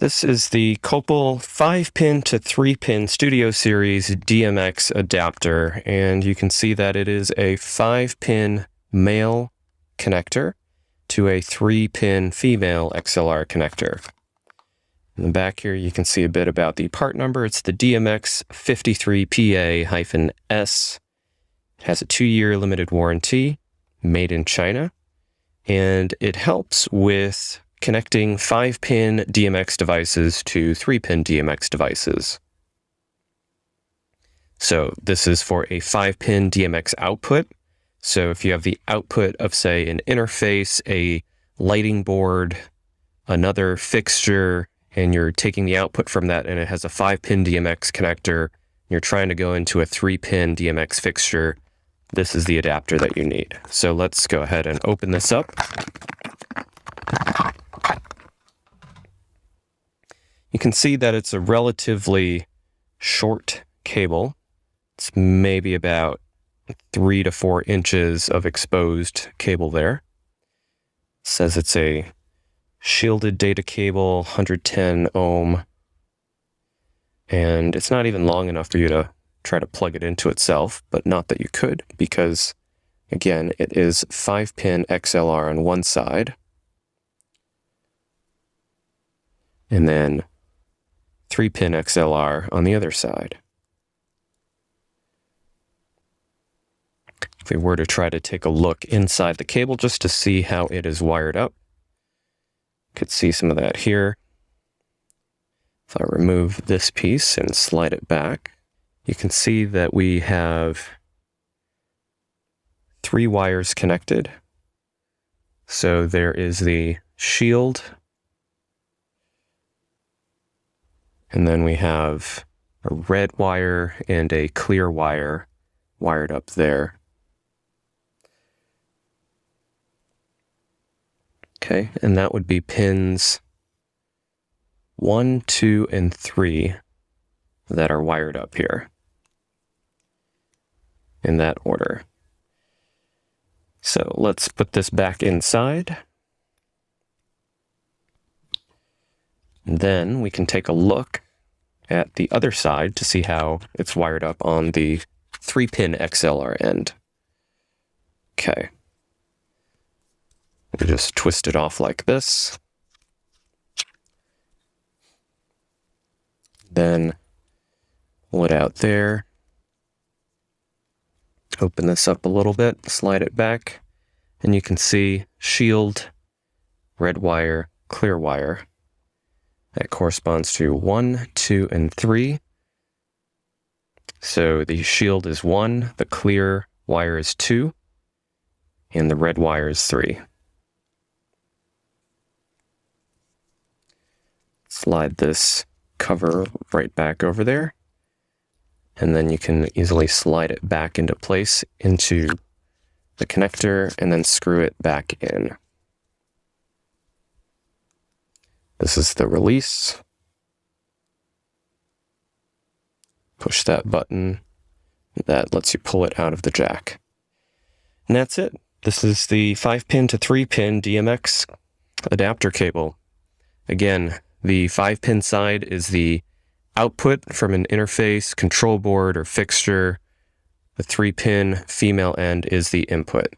This is the Kopul 5-pin to 3-pin Studio Series DMX adapter, and you can see that it is a 5-pin male connector to a 3-pin female XLR connector. In the back here, you can see a bit about the part number. It's the DMX53PA-S. It has a 2-year limited warranty, made in China, and it helps with connecting 5-pin DMX devices to 3-pin DMX devices. So this is for a 5-pin DMX output. So if you have the output of, say, an interface, a lighting board, another fixture, and you're taking the output from that and it has a 5-pin DMX connector, and you're trying to go into a 3-pin DMX fixture, this is the adapter that you need. So let's go ahead and open this up. You can see that it's a relatively short cable. It's maybe about 3 to 4 inches of exposed cable there. It says it's a shielded data cable, 110 ohm, and it's not even long enough for you to try to plug it into itself, but not that you could, because again, it is 5-pin XLR on one side, and then 3-pin XLR on the other side. If we were to try to take a look inside the cable just to see how it is wired up, you could see some of that here. If I remove this piece and slide it back, you can see that we have 3 wires connected. So there is the shield, and then we have a red wire and a clear wire wired up there. Okay, and that would be pins 1, 2, and 3 that are wired up here in that order. So let's put this back inside. And then we can take a look at the other side to see how it's wired up on the 3-pin XLR end. Okay. We just twist it off like this. Then pull it out there. Open this up a little bit, slide it back, and you can see shield, red wire, clear wire. That corresponds to 1, 2, and 3. So the shield is 1, the clear wire is 2, and the red wire is 3. Slide this cover right back over there, and then you can easily slide it back into place into the connector and then screw it back in. This is the release. Push that button. That lets you pull it out of the jack. And that's it. This is the 5-pin to 3-pin DMX adapter cable. Again, the 5-pin side is the output from an interface, control board, or fixture. The 3-pin female end is the input.